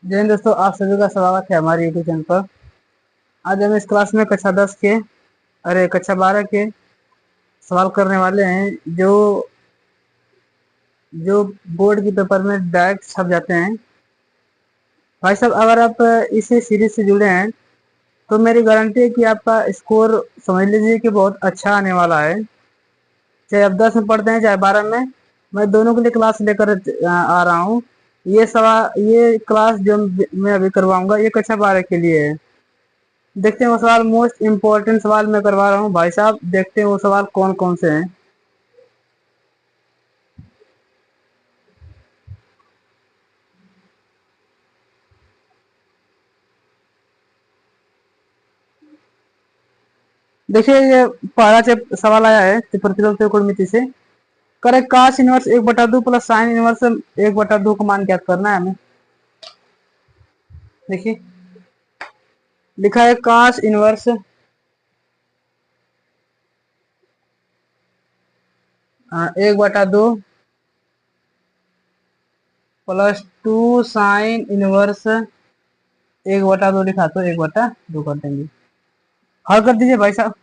जय हिंद दोस्तों, आप सभी का स्वागत है हमारे यूट्यूब चैनल पर। आज हम इस क्लास में कक्षा 12 के सवाल करने वाले हैं जो जो बोर्ड के पेपर में डायरेक्ट छप जाते हैं। भाई साहब, अगर आप इसी सीरीज से जुड़े हैं तो मेरी गारंटी है कि आपका स्कोर समझ लीजिए कि बहुत अच्छा आने वाला है। चाहे आप 10 में पढ़ते हैं चाहे 12 में, मैं दोनों के लिए क्लास लेकर आ रहा हूँ। ये क्लास जो मैं अभी करवाऊंगा ये कक्षा 12 के लिए है। देखते हैं वो सवाल, मोस्ट इम्पोर्टेंट सवाल मैं करवा रहा हूँ भाई साहब। देखते हैं वो सवाल कौन कौन से हैं। देखिए, ये पहला सवाल आया है प्रतिलोम त्रिकोणमिति से। करेक्ट, कास इनवर्स 1/2 प्लस साइन इनवर्स 1/2 का मान ज्ञात करना है हमें। देखिए लिखा है कास इनवर्स 1/2 प्लस 2 साइन इनवर्स 1/2 लिखा तो 1/2 कर देंगे। हल कर दीजिए भाई साहब।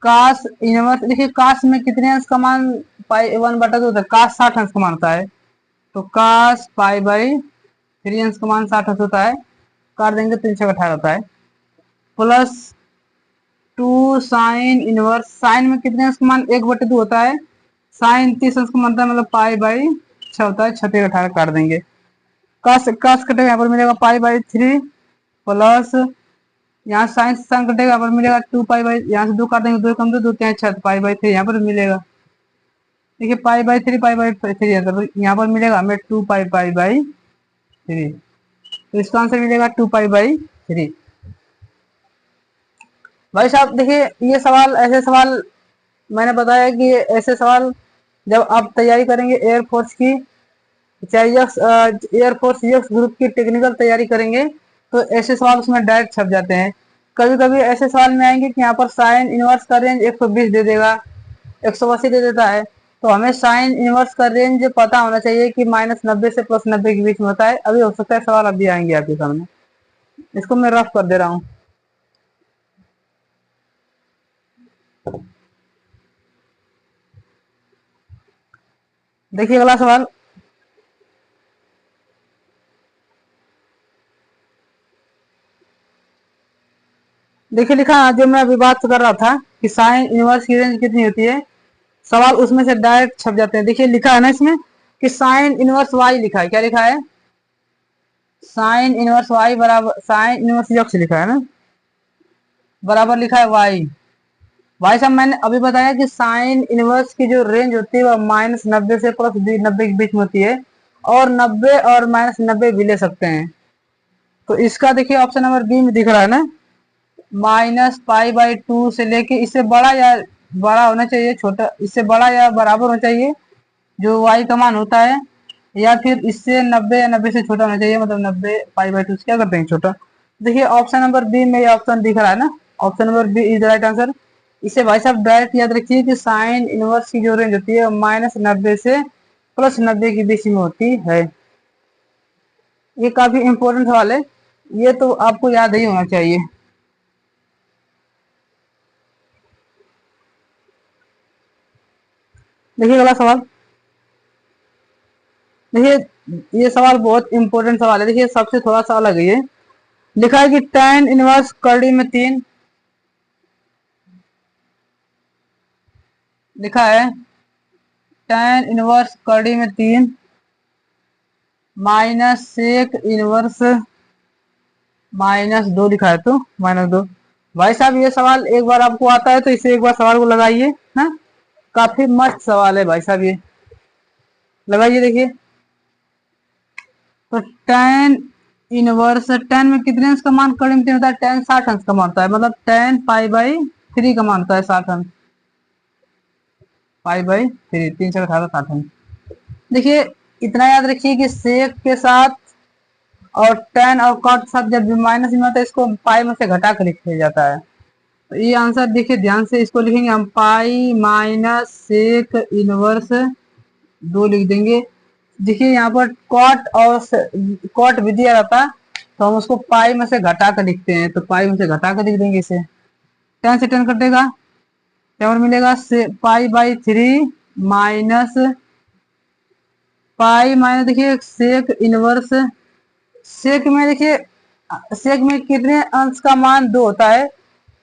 कास इनवर्स, देखिए कास में कितने अंश का मान पाई 1/2 होता है। कास 60 अंश का मान होता है, तो कास पाई/3 अंश का मान 60 अंश होता है। काट देंगे तो 3/18 होता है। प्लस 2 साइन इनवर्स, साइन में कितने अंश का मान 1/2 होता है। साइन 30 अंश का मान होता है, मतलब पाई/6 होता है। 6/18 काट देंगे। कास कास कटेगा, यहाँ पर मिलेगा पाई/3 प्लस यहाँ साइन से साइन कटेगा, यहाँ पर मिलेगा 2 पाई, यहाँ से 2 काट देंगे, 2 कम 2 2 क्या 6 पाई/3 यहाँ पर मिलेगा। देखिए पाई/3 यहाँ पर मिलेगा हमें 2 पाई/3, तो इसका आंसर मिलेगा 2 पाई/3। भाई साहब देखिए, ये सवाल ऐसे सवाल मैंने बताया कि ऐसे सवाल जब आप तैयारी करेंगे एयरफोर्स की, चाहे एयरफोर्स यक्स ग्रुप की टेक्निकल तैयारी करेंगे, तो ऐसे सवाल उसमें डायरेक्ट छप जाते हैं। कभी कभी ऐसे सवाल में आएंगे कि यहाँ पर साइन इनवर्स का रेंज 120 दे देगा, 180 दे देता है, तो हमें साइन इनवर्स का रेंज पता होना चाहिए कि -90 से +90 के बीच में होता है। अभी हो सकता है सवाल अभी आएंगे आपके सामने, इसको मैं रफ कर दे रहा हूँ। देखिए अगला सवाल, देखिए लिखा जो मैं अभी बात कर रहा था कि साइन इनवर्स की रेंज कितनी होती है, सवाल उसमें से डायरेक्ट छप जाते हैं। देखिए लिखा है ना इसमें कि साइन इनवर्स वाई लिखा है। क्या लिखा है? साइन इनवर्स वाई बराबर साइन इनवर्स यक्स लिखा है ना, बराबर लिखा है वाई। भाई साहब मैंने अभी बताया कि साइन इनवर्स की जो रेंज होती है वह -90 से +90 के बीच में होती है, और 90 और -90 भी ले सकते हैं। तो इसका देखिए ऑप्शन नंबर बी में दिख रहा है ना, -पाई/2 से लेके इससे बड़ा या बड़ा होना चाहिए, छोटा इससे बड़ा या बराबर होना चाहिए जो वाई का मान होता है, या फिर इससे 90 या 90 से छोटा होना चाहिए, मतलब 90 पाई/2 से क्या करते हैं छोटा। देखिए ऑप्शन नंबर बी में ये ऑप्शन दिख रहा है ना, option number B is right answer. इसे भाई साहब डायरेक्ट याद रखिए कि साइन इनवर्स की जो रेंज होती है -90 से +90 के बीच में होती है। ये काफी इंपॉर्टेंट सवाल है, ये तो आपको याद ही होना चाहिए। देखिए अगला सवाल, देखिए ये सवाल बहुत इंपॉर्टेंट सवाल है। देखिए सबसे थोड़ा सा अलग है ये। लिखा है कि tan इनवर्स कड़ी में 3, लिखा है tan इनवर्स कड़ी में 3 माइनस सेक इनवर्स -2 लिखा है, तो -2। भाई साहब ये सवाल एक बार आपको आता है तो इसे एक बार सवाल को लगाइए। हाँ, काफी मस्त सवाल है भाई साहब, ये लगाइए। देखिए तो tan इनवर्स, tan में कितने अंश का मान कड़ी में 3 होता है, tan 60 अंश का मान होता है, मतलब tan पाई/3 का मान होता है 60 अंश, पाई/3 3/18 60 अंश। देखिए इतना याद रखिए कि सेक के साथ और tan और cot के साथ जब भी माइनस में होता है इसको पाई में से घटा कर लिखा जाता है। तो ये आंसर देखिए ध्यान से, इसको लिखेंगे हम पाई - सेक इनवर्स 2 लिख देंगे। देखिए यहाँ पर कॉट और कॉट भी दिया रहता, तो हम उसको पाई में से घटा कर लिखते हैं, तो पाई में से घटा कर लिख देंगे इसे। 10 से 10 कटेगा, क्या मिलेगा, pi by 3 minus pi minus, देखिए सेक इनवर्स, सेक में देखिए सेक में कितने अंश का मान 2 होता है,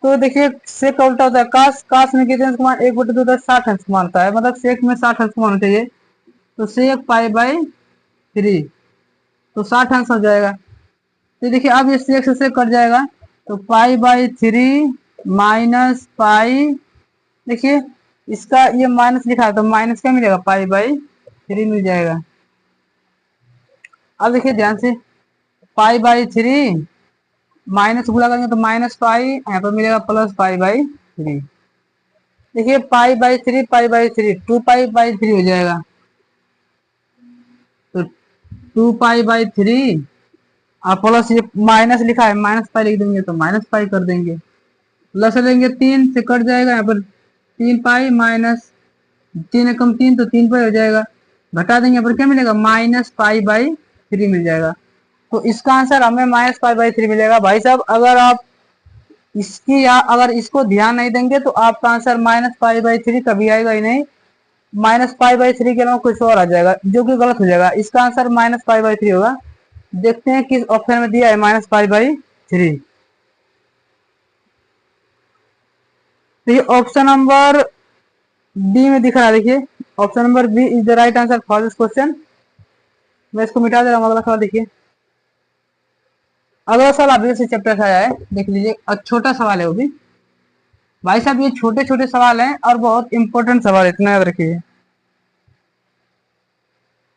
तो देखिए सेक का उल्टा होता है कास, कास में कितने अंश का मान 1/2 होता है, 60 अंश का मान होता है, मतलब सेक में 60 अंश का मान होना चाहिए, तो सेक पाई बाई 3 तो 60 अंश हो जाएगा। तो देखिए अब ये सेक से कट जाएगा, तो पाई बाई 3 माइनस पाई, देखिए इसका ये माइनस लिखा है तो माइनस क्या मिलेगा, पाई बाई 3 मिल जाएगा। अब देखिए ध्यान से, पाई बाई 3 माइनस गुणा करेंगे तो माइनस पाई, यहाँ पर मिलेगा प्लस पाई बाई 3। देखिए pi by 3 pi by 3 2 pi by 3 हो जाएगा, तो 2 पाई बाई 3 और प्लस ये माइनस लिखा है माइनस पाई लिख देंगे तो माइनस पाई कर देंगे, प्लस लेंगे 3 से कट जाएगा, यहाँ पर 3 पाई माइनस 3 एकम 3 तो 3 पाई हो जाएगा, घटा देंगे पर क्या मिलेगा, माइनस पाई बाई 3 मिल जाएगा। तो इसका आंसर हमें माइनस पाई बाई 3 मिलेगा। भाई साहब अगर आप इसकी या अगर इसको ध्यान नहीं देंगे तो आपका आंसर माइनस पाई बाई 3 कभी आएगा ही नहीं, माइनस पाई बाई 3 के अलावा कुछ और आ जाएगा जो कि गलत हो जाएगा। इसका आंसर माइनस पाई बाई 3 होगा। देखते हैं किस ऑप्शन में दिया है माइनस पाई बाई 3। तो ये ऑप्शन नंबर बी में दिख रहा है, देखिए option number B is the right answer for this question. मैं इसको मिटा दे रहा हूँ। अगला सवाल देखिए, अगला सवाल आप से चैप्टर से आया है, देख लीजिए, छोटा सवाल है वो भी। भाई साहब ये छोटे छोटे सवाल हैं और बहुत इंपॉर्टेंट सवाल है, इतना याद रखिए।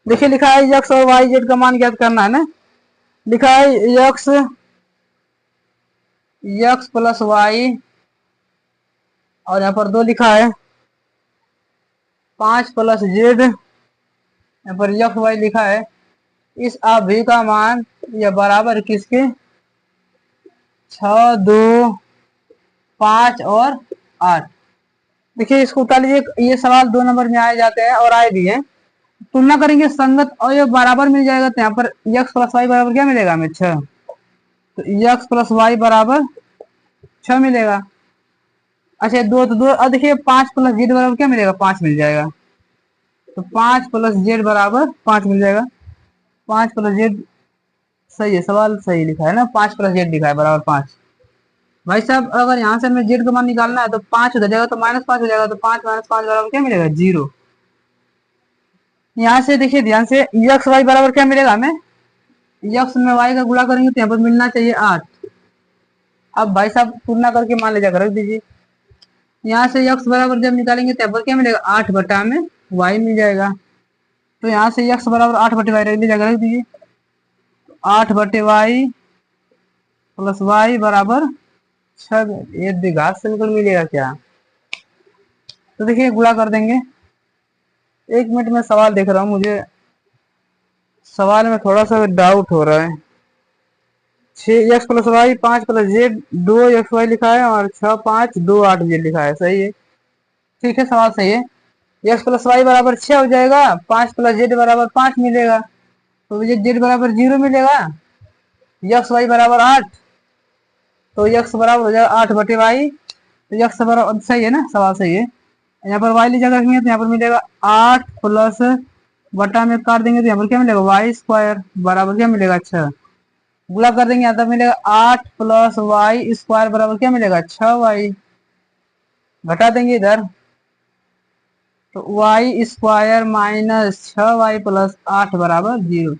देखिए लिखा है यक्स और वाई जेड का मान ज्ञात करना है ना, लिखा है यक्स यक्स प्लस वाई और यहाँ पर 2 लिखा है 5 प्लस जेड, यहाँ पर यक्स वाई लिखा है। इस अभी का मान यह बराबर किसके, 6 2 5 और 8। देखिए इसको उतार लीजिए, ये सवाल 2 नंबर में आए जाते हैं और आए भी हैं। तुलना करेंगे संगत और ये बराबर मिल जाएगा, तो यहाँ पर यक्स प्लस वाई बराबर क्या मिलेगा हमें, 6, तो यक्स प्लस वाई बराबर 6 मिलेगा। अच्छा 2 तो 2, अब देखिए 5 प्लस जेड बराबर क्या मिलेगा, 5 मिल जाएगा, तो 5 प्लस जेड बराबर 5 मिल जाएगा। 5 प्लस जेड सही है, सवाल सही लिखा है ना, 5 प्लस जेड लिखा है बराबर 5। भाई साहब अगर यहाँ से हमें जेड का मान निकालना है तो 5 हो जाएगा, तो -5 हो जाएगा, तो 5 माइनस 5 बराबर क्या मिलेगा, 0। यहाँ से देखिए ध्यान से, यक्स वाई बराबर क्या मिलेगा हमें, यक्स में वाई का गुणा करेंगे तो यहाँ पर मिलना चाहिए 8। अब भाई साहब तुलना करके मान ले जाकर रख दीजिए, यहाँ से यक्स बराबर जब निकालेंगे तो यहाँ पर क्या मिलेगा, 8 बटा में वाई मिल जाएगा। तो यहाँ से यक्स बराबर 8 बटे वाई ले जाकर रख दीजिए, 8 बटे वाई प्लस वाई बराबर 6। ये द्विघात समीकरण मिलेगा क्या, तो देखिए गुणा कर देंगे। 1 मिनट में सवाल देख रहा हूँ, मुझे सवाल में थोड़ा सा डाउट हो रहा है। 6 X plus Y 5 plus Z 2 X Y लिखा है और 6 5 2 8 जेड लिखा है, सही है, ठीक है सवाल सही है। एक्स प्लस वाई बराबर 6 हो जाएगा, 5 प्लस जेड बराबर 5 मिलेगा, तो मुझे जेड बराबर 0 मिलेगा, एक्स वाई बराबर 8, तो एक्स बराबर हो जाएगा 8 बटे वाई, तो एक्स बराबर सही है ना, सवाल सही है। यहाँ पर वाई ली जगह रखेंगे तो यहाँ पर मिलेगा 8 प्लस बटा में काट देंगे तो यहाँ पर क्या मिलेगा, वाई स्क्वायर बराबर क्या मिलेगा 6। गुणा कर देंगे यहाँ तक मिलेगा 8 प्लस वाई स्क्वायर बराबर क्या मिलेगा, 6 वाई। घटा देंगे इधर तो Y square minus 6 Y plus 8 बराबर 0।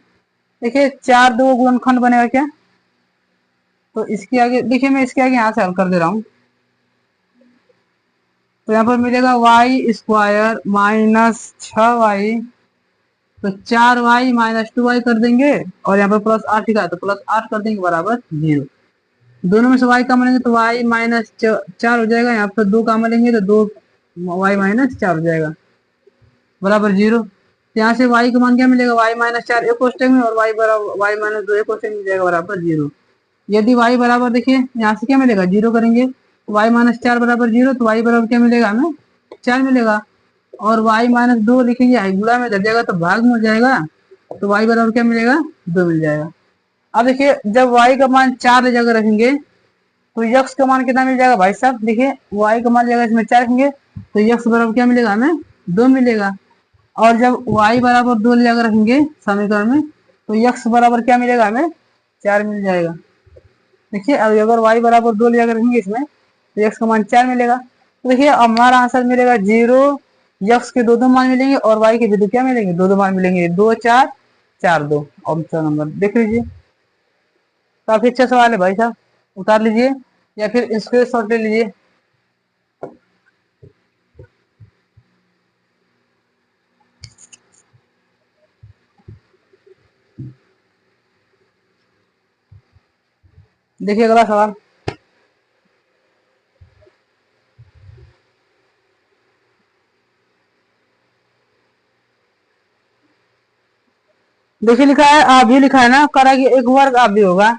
देखिए 4 2 गुणनखंड बनेगा क्या, तो इसके आगे देखिए मैं इसके आगे यहाँ से हल कर दे रहा हूँ, तो यहाँ पर मिलेगा वाई स्क्वायर माइनस 6 वाई, तो 4 वाई माइनस 2 वाई कर देंगे और यहाँ पर प्लस 8 लिखा है तो प्लस 8 कर देंगे बराबर 0। दोनों में से वाई कम लेंगे तो वाई माइनस 4 हो जाएगा, यहाँ पर 2 कम लेंगे तो 2 वाई माइनस 4 हो जाएगा बराबर 0। यहाँ से वाई का मान क्या मिलेगा, वाई माइनस 4 एक कोष्टक में और वाई बराबर वाई माइनस 2 एक कोष्टक में मिल जाएगा बराबर 0। यदि वाई बराबर देखिए यहाँ से क्या मिलेगा, 0 करेंगे, वाई माइनस 4 बराबर 0, तो वाई बराबर क्या मिलेगा हमें, 4 मिलेगा, और वाई माइनस 2 लिखेंगे गुणा में धर जाएगा तो भाग में हो जाएगा, तो y बराबर क्या मिलेगा, 2 मिल जाएगा। अब देखिए जब y का मान 4 जगह रखेंगे तो x का मान कितना मिल जाएगा भाई साहब, देखिए y का मान जगह इसमें 4 रखेंगे तो x बराबर क्या मिलेगा हमें, 2 मिलेगा। और जब y बराबर 2 जगह रखेंगे समीकरण में तो x बराबर क्या मिलेगा हमें, 4 मिल जाएगा। देखिए अब अगर y बराबर 2 जगह रखेंगे इसमें तो x का मान 4 मिलेगा। तो देखिए हमारा आंसर मिलेगा 0, x के दो मान मिलेंगे और y के भी क्या मिलेंगे, दो मान मिलेंगे, 2 4 4 2। ऑप्शन नंबर देख लीजिए, काफी अच्छा सवाल है भाई साहब, उतार लीजिए या फिर स्क्रीनशॉट ले लीजिए। देखिए अगला सवाल, देखिए लिखा है आप भी, लिखा है ना करा कि एक वर्ग आप भी होगा।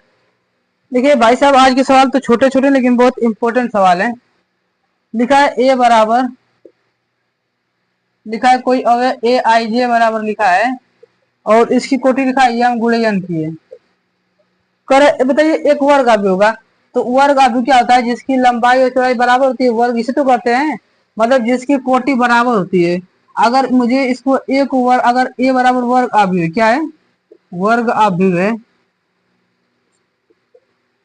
देखिए भाई साहब आज के सवाल तो छोटे छोटे लेकिन बहुत इंपॉर्टेंट सवाल है। लिखा है ए बराबर, लिखा है कोई अवयव ए आई जे बराबर लिखा है और इसकी कोटि लिखा है यम गुणे यन की है। करे बताइए एक वर्ग आव्य होगा, तो वर्ग आव्य क्या होता है, जिसकी लंबाई और चौड़ाई बराबर होती है, वर्ग इसे तो करते हैं, मतलब जिसकी कोटि बराबर होती है। अगर मुझे इसको एक वर्ग, अगर ए बराबर वर्ग आव्य क्या है, वर्ग आव्य है,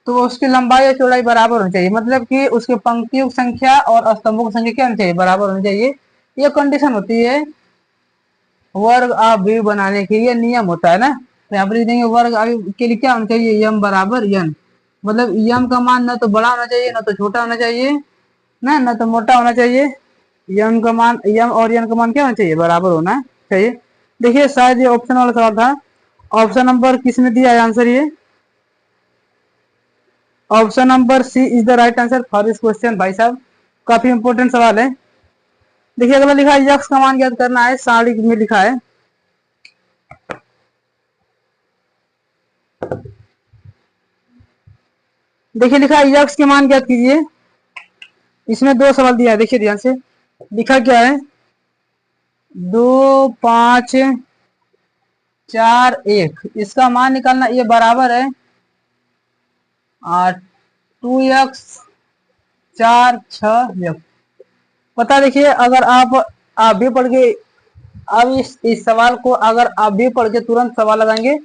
तो उसकी लंबाई और चौड़ाई बराबर होनी चाहिए, मतलब कि उसके पंक्तियों की संख्या और स्तंभों की संख्या क्या होनी चाहिए, बराबर होनी चाहिए। ये कंडीशन होती है वर्ग आव्यूह बनाने के, ये नियम होता है ना। तो यहाँ पर लिख देंगे वर्ग आव्यूह के लिए क्या होना चाहिए, यम बराबर यन, मतलब यम का मान ना तो बड़ा होना चाहिए ना तो छोटा होना चाहिए, ना तो मोटा होना चाहिए। यम का मान, यम और यन का मान क्या होना चाहिए, बराबर होना चाहिए। देखिए शायद ये ऑप्शन वाला सवाल था, ऑप्शन नंबर किसने दिया है आंसर, ये option number C is the right answer for this question. भाई साहब काफी इंपोर्टेंट सवाल है। देखिए अगला लिखा है यक्स का मान ज्ञात करना है, सारणी में लिखा है। देखिए लिखा है यक्स के मान ज्ञात कीजिए। इसमें दो सवाल दिया है, देखिए ध्यान से। लिखा क्या है, 2 5 4 1, इसका मान निकालना, ये बराबर है 2x 4 6 यक्स। पता देखिए अगर आप भी पढ़ के, अब इस सवाल को अगर आप भी पढ़ के तुरंत सवाल लगाएंगे,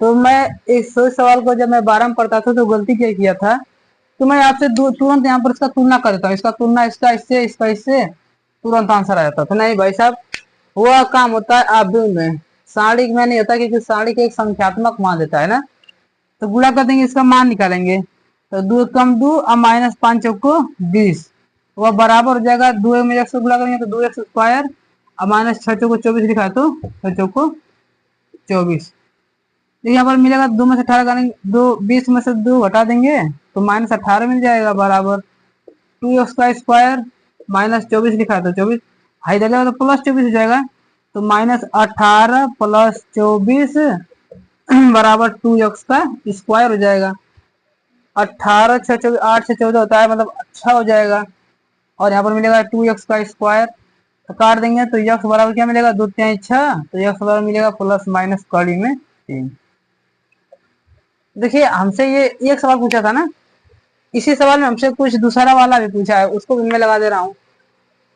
तो मैं इस सवाल को जब मैं 12 में पढ़ता था तो गलती क्या किया था, तो मैं आपसे तुरंत यहाँ पर इसका तुलना कर देता हूँ, इसका तुलना इसका इससे, इसका इससे, तुरंत आंसर आ जाता था। नहीं भाई साहब, वह काम होता है आप भी में, सारणी में नहीं होता, क्योंकि सारणी के एक संख्यात्मक मान देता है ना। तो गुणा कर देंगे, इसका मान निकालेंगे, तो 2 कम 2 अब -5 चौको 20, वह बराबर हो जाएगा 2 में 1 से गुणा करेंगे तो 2x स्क्वायर, अब -6 चौको 24 लिखा तो 6 चौको 24। तो यहाँ पर मिलेगा 2 में से 18 करेंगे, 2 20 में से 2 हटा देंगे तो -18 मिल जाएगा, बराबर 2x का स्क्वायर -24 लिखा तो 24, हाई डालेगा तो +24 हो जाएगा, तो -18 +24 बराबर 2x का स्क्वायर हो जाएगा। 18 6 24 8 से 14 होता है, मतलब अच्छा हो जाएगा। और यहाँ पर मिलेगा 2x का स्क्वायर, तो काट देंगे तो x बराबर क्या मिलेगा, 2 3 6, तो x बराबर मिलेगा प्लस माइनस कड़ी में 3। देखिए हमसे ये एक सवाल पूछा था ना, इसी सवाल में हमसे कुछ दूसरा वाला भी पूछा है, उसको भी मैं लगा दे रहा हूँ।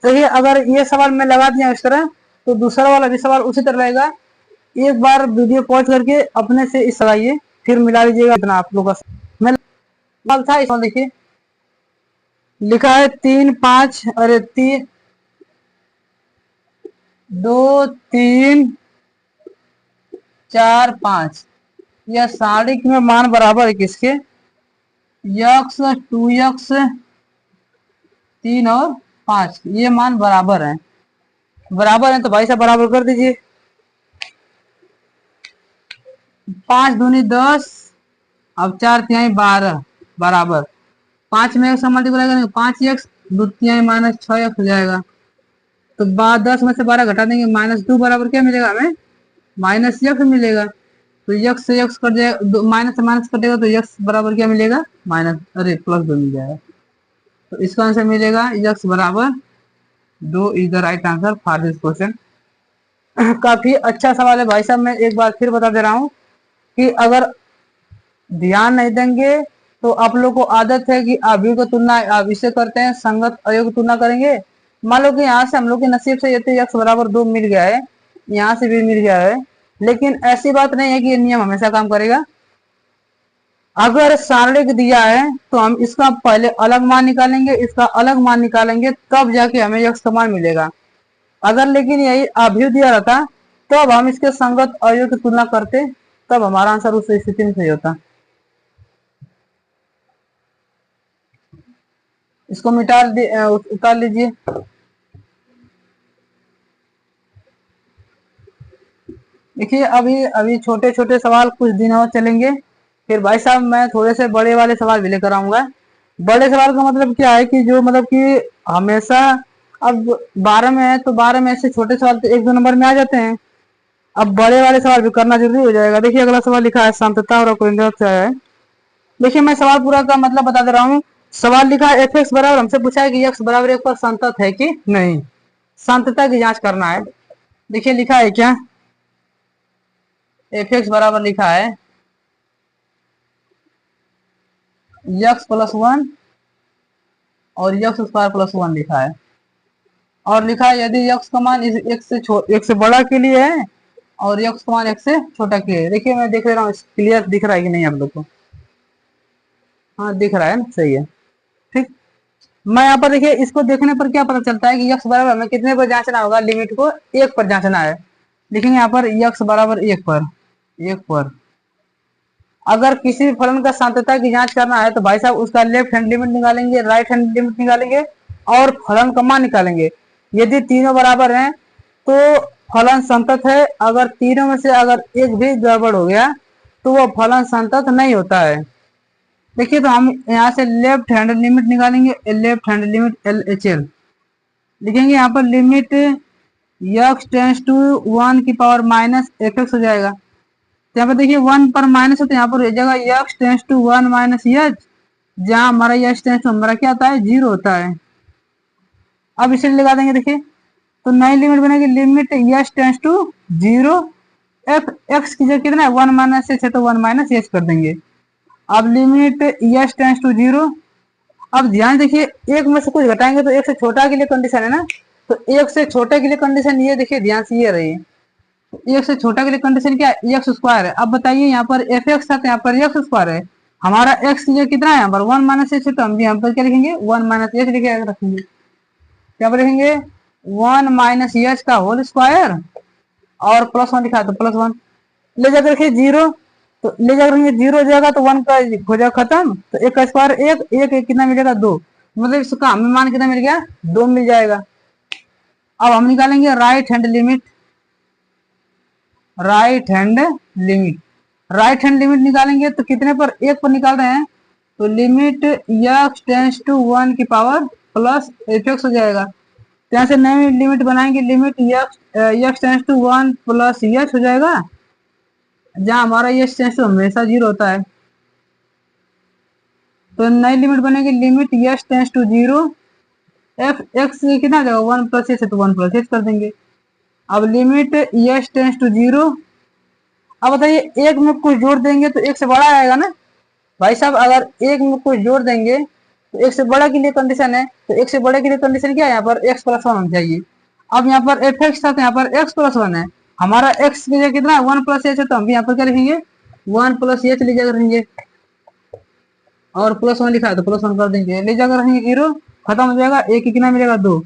तो ये अगर ये सवाल मैं लगा दिया इस तरह, तो दूसरा वाला भी सवाल उसी तरह रहेगा। एक बार वीडियो पॉज करके अपने से इस लगाइए, फिर मिला लीजिएगा इतना आप लोग का। मैं था इसमें, देखिए लिखा है 3 5, अरे 3 2 3 4 5, यह सारणी में मान बराबर है किसके, यक्स 2x 3 और 5, ये मान बराबर है, बराबर है तो भाई साहब बराबर कर दीजिए। 5 दूनी 10, अब 4 तिहाई 12 बराबर 5 में x मल्टीप्लाई करेंगे 5x, 2 तिहाई -6x हो जाएगा, तो 10 में से 12 घटा देंगे -2 बराबर क्या मिलेगा हमें, -x मिलेगा। तो x से x कट जाएगा, माइनस से माइनस कटेगा तो x बराबर क्या मिलेगा, माइनस, अरे +2 मिल जाएगा। तो इसका आंसर मिलेगा x बराबर 2 is the right answer for this question. काफी अच्छा सवाल है भाई साहब। मैं एक बार फिर बता दे रहा हूँ कि अगर ध्यान नहीं देंगे तो आप लोग को आदत है कि अभी को तुलना आप इससे करते हैं, संगत अयोग तुलना करेंगे। मान लो कि यहाँ से हम लोग के नसीब से ये यक्स बराबर 2 मिल गया है, यहाँ से भी मिल गया है, लेकिन ऐसी बात नहीं है कि ये नियम हमेशा काम करेगा। अगर सारणिक दिया है तो हम इसका पहले अलग मान निकालेंगे, इसका अलग मान निकालेंगे, तब जाके हमें यक्स का मान मिलेगा। अगर लेकिन यही अभी दिया रहता तो अब हम इसके संगत अवयव की तुलना करते, तब हमारा आंसर उस स्थिति में सही होता। इसको उतार लीजिए। देखिए अभी अभी छोटे छोटे सवाल कुछ दिन और चलेंगे, फिर भाई साहब मैं थोड़े से बड़े वाले सवाल भी लेकर आऊंगा। बड़े सवाल का मतलब क्या है कि जो मतलब कि हमेशा, अब 12 में है तो 12 में से छोटे सवाल तो 1-2 नंबर में आ जाते हैं, अब बड़े वाले सवाल भी करना जरूरी हो जाएगा। देखिए अगला सवाल लिखा है शांतता और अकुंठता से आया है। देखिए मैं सवाल पूरा का मतलब बता दे रहा हूँ। सवाल लिखा है एफ एक्स बराबर, हमसे पूछा है कि एक्स बराबर 1 पर संतत है कि नहीं, शांतता की जांच करना है। देखिए लिखा है क्या, एफ एक्स बराबर लिखा है यक्स प्लस 1 और यक्स स्क्वायर प्लस 1 लिखा है, और लिखा है यदि यक्स का मान एक से बड़ा के लिए है और यक्स का मान एक से छोटा के लिए। देखिए मैं देख ले रहा हूँ क्लियर दिख रहा है कि नहीं आप लोग को, हाँ दिख रहा है ना, सही है ठीक। मैं यहाँ पर देखिए इसको देखने पर क्या पता चलता है कि यक्स बराबर हमें कितने पर जांचना होगा, लिमिट को 1 पर जांचना है। लिखेंगे यहाँ पर यक्स बराबर 1 पर, 1 पर। अगर किसी भी फलन का सांतता की जांच करना है तो भाई साहब उसका लेफ्ट हैंड लिमिट निकालेंगे, राइट हैंड लिमिट निकालेंगे और फलन का मान निकालेंगे। यदि तीनों बराबर हैं तो फलन संतत है, अगर तीनों में से अगर एक भी गड़बड़ हो गया तो वो फलन संतत नहीं होता है। देखिए तो हम यहाँ से लेफ्ट हैंड लिमिट निकालेंगे, left hand limit L H L लिखेंगे। यहाँ पर लिमिट यक्स टेंस टू 1 की पावर माइनस एफ एक्स हो जाएगा। तो यहाँ पर देखिए 1 पर माइनस है तो यहाँ पर हो जाएगा X tends to 1 minus H, जहाँ हमारा यक्स टेंस टू हमारा क्या होता है, 0 होता है। अब इसे लगा देंगे। देखिए तो नई लिमिट बनेगी, limit X tends to 0, F X की जगह कितना है 1 माइनस एच है तो 1 माइनस एच कर देंगे। अब लिमिट यक्स टेंस टू 0। अब ध्यान देखिए एक में से कुछ घटाएंगे तो एक से छोटा के लिए कंडीशन है ना, तो एक से छोटे के लिए कंडीशन ये देखिए ध्यान से ये रही, एक से छोटा के लिए कंडीशन क्या है, एक्स स्क्वायर है। अब बताइए यहाँ पर एफ एक्स था तो यहाँ पर एक्स स्क्वायर है, हमारा एक्स ये कितना है यहाँ पर 1 माइनस एच है, तो हम भी यहाँ पर क्या लिखेंगे 1 माइनस एच लिखे रखेंगे। क्या पर लिखेंगे 1 माइनस एच का होल स्क्वायर और प्लस 1 लिखा तो प्लस 1, ले जाकर रखिए 0, तो ले जाकर रखेंगे 0 हो जाएगा तो 1 का हो जाएगा खत्म, तो 1 का स्क्वायर 1, 1 कितना मिलेगा 2, मतलब इसका हमें मान कितना मिल गया 2 मिल जाएगा। अब हम निकालेंगे right hand limit, right hand limit, right hand limit निकालेंगे तो कितने पर 1 पर निकाल रहे हैं, तो लिमिट यक्स टेंस टू 1 की पावर प्लस एफ एक्स हो जाएगा। तो यहाँ से नई लिमिट बनाएंगे, limit X tends to 1 plus X हो जाएगा, जहाँ हमारा यक्स टेंस टू हमेशा 0 होता है। तो नई लिमिट बनेगी, limit X tends to 0, F X कितना जाएगा 1 प्लस एच है तो 1 प्लस एच कर देंगे। अब लिमिट यक्स टेंस टू 0। अब बताइए एक में कुछ जोड़ देंगे तो एक से बड़ा आएगा ना भाई साहब, अगर एक में कुछ जोड़ देंगे तो एक से बड़ा के लिए कंडीशन है, तो एक से बड़े के लिए कंडीशन क्या है, यहाँ पर एक्स प्लस 1 होना चाहिए। अब यहाँ पर एफ एक्स था तो यहाँ पर एक्स प्लस 1 है, हमारा एक्स की जगह कितना है 1 प्लस एच है, तो हम यहाँ पर क्या लिखेंगे 1 प्लस एच ले जाकर रहेंगे, और प्लस 1 लिखा है तो प्लस 1 कर देंगे, ले जाकर रहेंगे 0, खत्म हो जाएगा, एक कितना मिलेगा 2।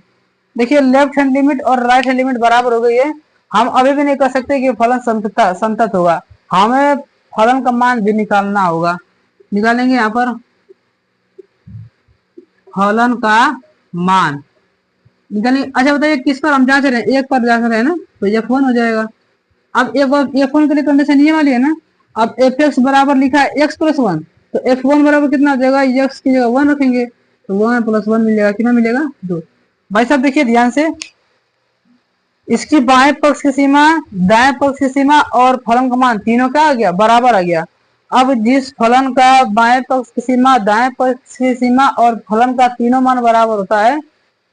देखिए लेफ्ट हैंड लिमिट और राइट हैंड लिमिट बराबर हो गई है। हम अभी भी नहीं कर सकते कि फलन संतत होगा, हमें फलन का मान भी निकालना होगा। निकालेंगे यहाँ पर फलन का मान निकालेंगे। अच्छा बताइए किस पर हम जांच रहे हैं, एक पर जांच रहे हैं ना, तो F1 हो जाएगा। अब F1 के लिए कंडीशन ये वाली है ना, अब एफ एक्स बराबर लिखा है एक्स प्लस 1, तो F1 बराबर कितना हो जाएगा, एक्स की जगह 1 रखेंगे तो 1 प्लस 1 मिल जाएगा, कितना मिलेगा 2। भाई साहब देखिए ध्यान से, इसकी बाएं पक्ष की सीमा, दाएं पक्ष की सीमा और फलन का मान तीनों क्या आ गया, बराबर आ गया। अब जिस फलन का बाएं पक्ष की सीमा, दाएं पक्ष की सीमा और फलन का तीनों मान बराबर होता है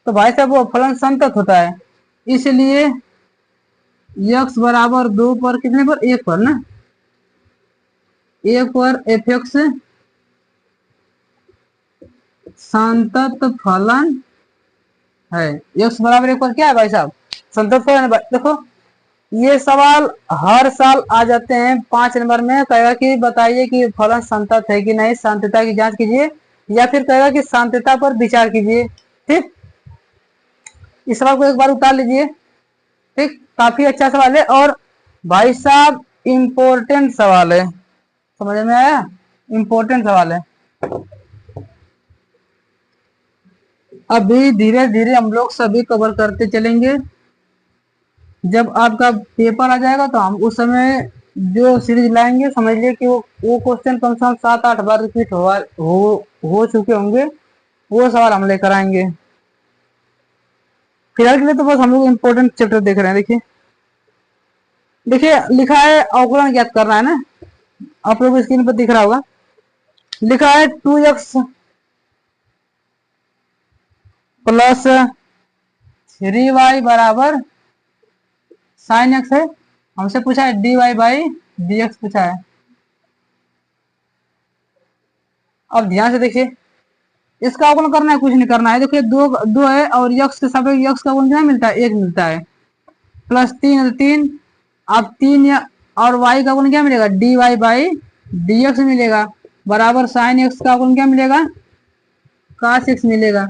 तो भाई साहब वो फलन संतत होता है। इसलिए यक्स बराबर 2 पर, कितने पर, 1 पर ना, 1 पर एफ एक्स संतत फलन है। यक्स बराबर 1 पर क्या है भाई साहब, संतत फलन है। देखो ये सवाल हर साल आ जाते हैं 5 नंबर में, कहेगा कि बताइए कि फलन संतत है कि नहीं, सांतता की जांच कीजिए, या फिर कहेगा कि सांतता पर विचार कीजिए। ठीक, इस सवाल को एक बार उतार लीजिए। ठीक, काफी अच्छा सवाल है और भाई साहब इम्पोर्टेंट सवाल है, समझ में आया, इम्पोर्टेंट सवाल है। अभी धीरे धीरे हम लोग सभी कवर करते चलेंगे। जब आपका पेपर आ जाएगा तो हम उस समय जो सीरीज लाएंगे, समझ लिए कि वो क्वेश्चन कम से कम 7-8 बार रिपीट हो चुके होंगे, वो सवाल हम लेकर आएंगे। फिलहाल के लिए तो बस हम लोग इम्पोर्टेंट चैप्टर देख रहे हैं। देखिए देखिए लिखा है, अवकलन ज्ञात करना है ना, आप लोग स्क्रीन पर दिख रहा होगा, लिखा है 2x प्लस 3y बराबर साइन एक्स है। हमसे पूछा है dy बाई dx पूछा है। अब ध्यान से देखिए, इसका अवकलन करना है, कुछ नहीं करना है। देखिए दो है और यक्स के सापेक्ष यक्स का अवकलन कितना मिलता है, 1 मिलता है, प्लस 3 अब 3 और y का अवकलन क्या मिलेगा, dy बाई dx मिलेगा, बराबर साइन एक्स का अवकलन क्या मिलेगा, cos x मिलेगा।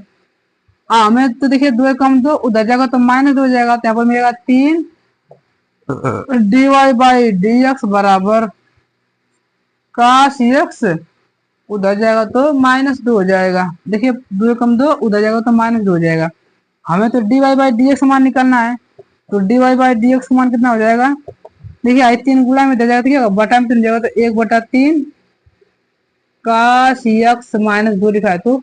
हमें तो देखिए 2 कम 2 उधर जाएगा तो -2 हो जाएगा, तो यहाँ पर मिलेगा 3 dy बाई dx बराबर cos x, उधर जाएगा तो -2 हो जाएगा। देखिए 2 कम 2 उधर जाएगा तो -2 हो जाएगा। हमें तो dy बाई dx मान निकालना है, तो dy बाई dx मान कितना हो जाएगा, देखिए आई 3 गुणा में दे जाएगा, ठीक है, बटा में 3 जाएगा तो 1/3 cos x -2 लिखा है। तो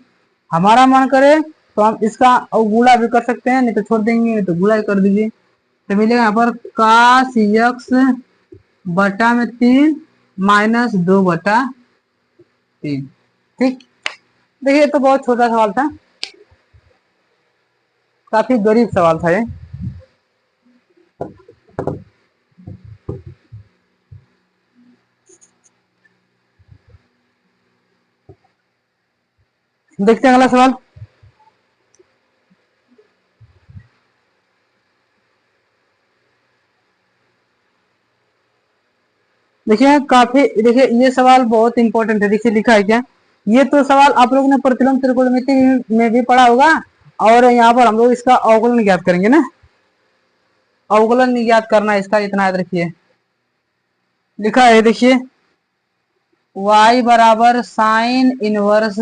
हमारा मन करे तो हम इसका गुणा भी कर सकते हैं, नहीं तो छोड़ देंगे, नहीं तो गुणा ही कर दीजिए, तो मिलेगा यहाँ पर cos x बटा में 3 -2/3। ठीक, देखिए तो बहुत छोटा सवाल था, काफी गरीब सवाल था ये। देखते हैं अगला सवाल। देखिए काफी, देखिए ये सवाल बहुत इंपॉर्टेंट है। देखिए लिखा है क्या, ये तो सवाल आप लोगों ने प्रतिलोम त्रिकोणमिति में भी पढ़ा होगा, और यहाँ पर हम लोग इसका अवकलन ज्ञात करेंगे ना, अवकलन ज्ञात करना है इसका, इतना याद रखिए। लिखा है देखिए y बराबर साइन इनवर्स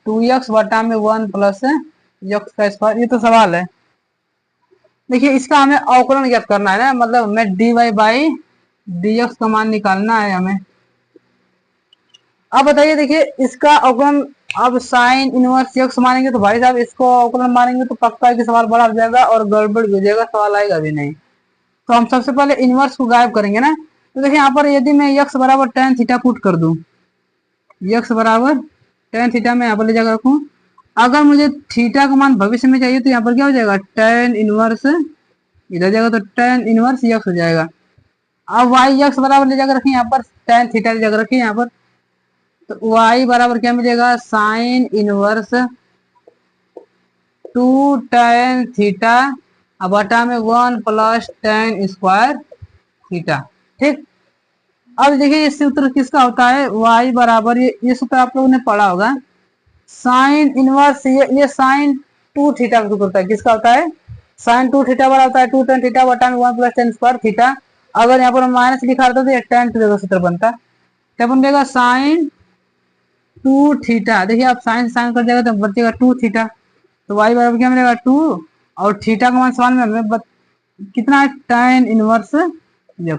2x बटा में 1 प्लस x का स्क्वायर, ये तो सवाल है। देखिए इसका हमें अवकलन ज्ञात करना है ना, मतलब हमें dy बाई dx का मान निकालना है हमें। अब बताइए, देखिए इसका अवकलन, अब साइन इनवर्स x मानेंगे तो भाई साहब इसको अवकलन मानेंगे तो पक्का है कि सवाल बड़ा हो जाएगा और गड़बड़ हो जाएगा, सवाल आएगा भी नहीं। तो हम सबसे पहले इनवर्स को गायब करेंगे ना। तो देखिए यहाँ पर यदि मैं x बराबर tan थीटा पुट कर दूं, x बराबर tan थीटा में यहाँ पर ले जाकर रखूं, अगर मुझे थीटा का मान भविष्य में चाहिए तो यहाँ पर क्या हो जाएगा, tan इनवर्स, इधर जाएगा तो tan इनवर्स x हो जाएगा। अब y x बराबर ले जाकर रखें यहाँ पर, tan थीटा ले जाकर रखें यहाँ पर, तो y बराबर क्या मिलेगा, साइन इनवर्स 2 tan थीटा बटा में 1 प्लस tan स्क्वायर थीटा। ठीक, अब देखिए ये सूत्र किसका होता है, y बराबर, ये सूत्र आप लोगों ने पढ़ा होगा, साइन इनवर्स, ये साइन 2 थीटा का सूत्र होता है। किसका होता है, साइन 2 थीटा बड़ा होता है 2 tan थीटा बटा में 1 प्लस tan स्क्वायर थीटा। अगर यहाँ पर माइनस लिखा रहता तो ये tan थीटा का सूत्र बनता, क्या बन जाएगा, साइन 2 थीटा। देखिए आप साइन साइन कर जाएगा तो बचेगा 2 थीटा, तो y बराबर क्या मिलेगा 2, और थीटा का मान सवाल में हमें कितना है, tan इनवर्स x।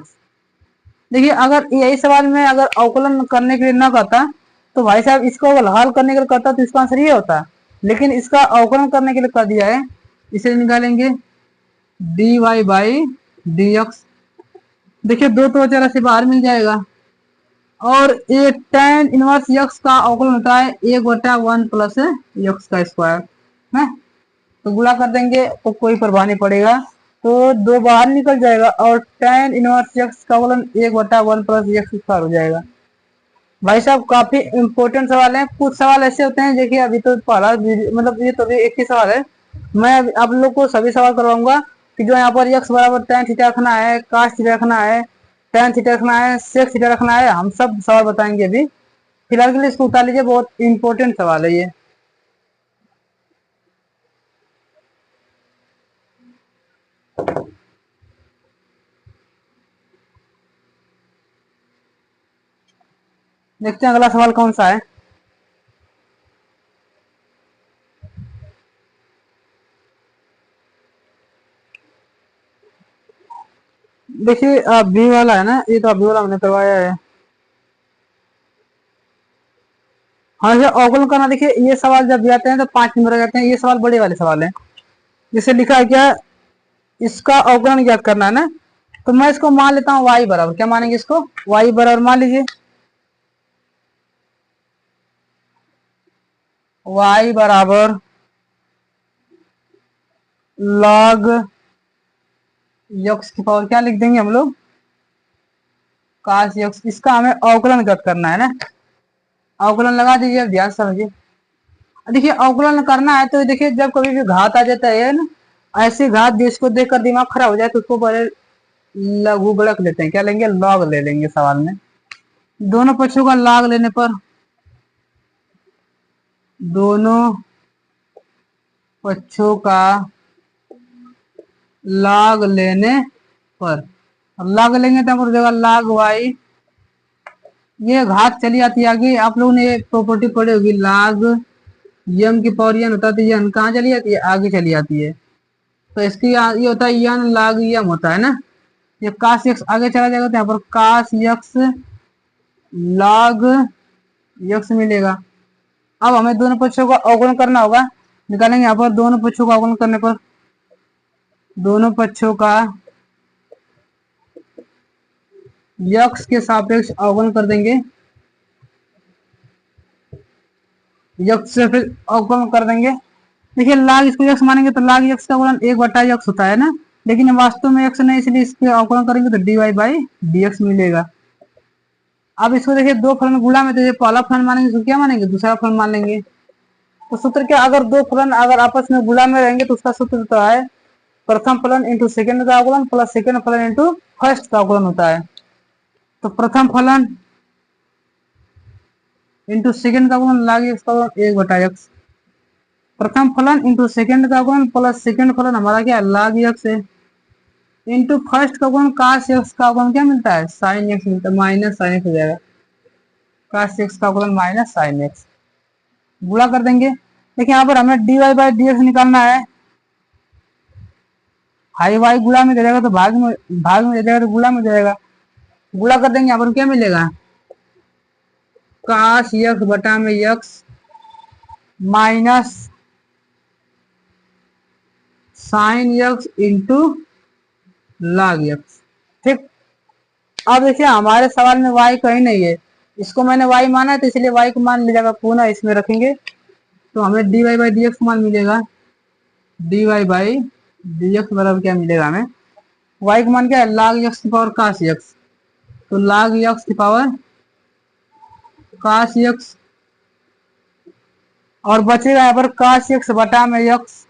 देखिए अगर यही सवाल में अगर अवकलन करने के लिए ना कहता तो भाई साहब इसको अगर हल करने के लिए करता तो इसका आंसर ये होता, लेकिन इसका अवकलन करने के लिए कर दिया है, इसे निकालेंगे dy बाई dx। देखिए 2 तो अचर से बाहर मिल जाएगा, और ये tan इनवर्स x का अवकलन होता है 1/1 प्लस x का स्क्वायर है। तो गुणा कर देंगे तो कोई परवाह नहीं पड़ेगा, तो 2 बाहर निकल जाएगा और tan इनवर्स x का अवकलन 1/1 प्लस x स्क्वायर हो जाएगा। भाई साहब काफी इंपॉर्टेंट सवाल है। कुछ सवाल ऐसे होते हैं, देखिए अभी तो पहला मतलब ये तो भी एक ही सवाल है, मैं आप लोग को सभी सवाल करवाऊंगा कि जो यहाँ पर x बराबर tan थीटा रखना है, cos थीटा रखना है, tan थीटा रखना है, sec थीटा रखना है, हम सब सवाल बताएंगे अभी। फिलहाल के लिए इसको उतार लीजिए, बहुत इंपॉर्टेंट सवाल है ये। देखते हैं अगला सवाल कौन सा है। देखिए बी वाला है ना, ये तो बी वाला हमने करवाया है। हाँ ये अवकलन करना, देखिए ये सवाल जब भी आते हैं तो 5 नंबर आ जाते हैं, ये सवाल बड़े वाले सवाल है। जिसे लिखा है क्या, इसका अवकलन ज्ञात करना है ना, तो मैं इसको मान लेता हूँ y बराबर, क्या मानेंगे इसको, y बराबर मान लीजिए y बराबर log x की पावर क्या लिख देंगे हम लोग, cos x। इसका हमें अवकलन ज्ञात करना है ना, अवकलन लगा दीजिए। अब ध्यान समझिए, देखिए अवकलन करना है तो देखिए जब कभी भी घात आ जाता है ना, ऐसी घात जिसको देखकर दिमाग खराब हो जाए तो उसको पहले लघु गुणक लेते हैं, क्या लेंगे, लॉग ले लेंगे सवाल में। दोनों पक्षों का लॉग लेने पर, दोनों पक्षों का लॉग लेने पर, लॉग लेंगे तो हो जाएगा log y। ये घात चली आती है आगे, आप लोगों ने प्रॉपर्टी पढ़ी होगी, log m की पावर n होता है, तो n कहाँ चली जाती है, आगे चली जाती है। तो इसकी ये होता है n log m होता है ना, ये cos x आगे चला जाएगा तो यहाँ पर cos x log x मिलेगा। अब हमें दोनों पक्षों का अवकलन करना होगा, निकालेंगे यहाँ पर दोनों पक्षों का अवकलन करने पर, दोनों पक्षों का x के सापेक्ष अवकलन कर देंगे, x से फिर अवकलन कर देंगे। देखिए log इसको x मानेंगे तो log x का अवकलन 1/x होता है ना, लेकिन वास्तव में x नहीं, इसलिए इसके अवकलन करेंगे तो dy/dx मिलेगा। अब इसको देखिए दो फलन गुणा में, तो पहला फलन मानेंगे तो क्या मानेंगे, दूसरा फलन मान लेंगे। तो सूत्र क्या, अगर दो फलन अगर आपस में गुणा में रहेंगे तो उसका सूत्र तो है प्रथम फलन इंटू सेकेंड का अवकलन प्लस सेकेंड फलन इंटू फर्स्ट का अवकलन होता है। तो प्रथम फलन इंटू सेकेंड का अवकलन log x का अवकलन 1/x, प्रथम फलन इंटू सेकेंड का अवकलन प्लस सेकेंड फलन हमारा क्या log x है, इंटू फर्स्ट का अवकलन cos x का अवकलन क्या मिलता है, sin x मिलता है, माइनस sin x हो जाएगा, cos x का अवकलन माइनस sin x। गुणा कर देंगे, देखिए यहाँ पर हमें dy/dx निकालना है, हाई y गुणा में दे जाएगा तो भाग में दे जाएगा तो गुणा में जाएगा। गुणा कर देंगे, यहाँ पर क्या मिलेगा, cos x बटा में x minus sin x into log x। ठीक, अब देखिए हमारे सवाल में y कहीं नहीं है, इसको मैंने y माना है तो इसलिए y को मान मिलेगा, पुनः इसमें रखेंगे तो हमें dy/dx मान मिलेगा, dy/dx बराबर क्या मिलेगा हमें, y का मान क्या है, log x की पावर cos x, तो log x की पावर cos x, और बचेगा यहाँ पर cos x बटा में x,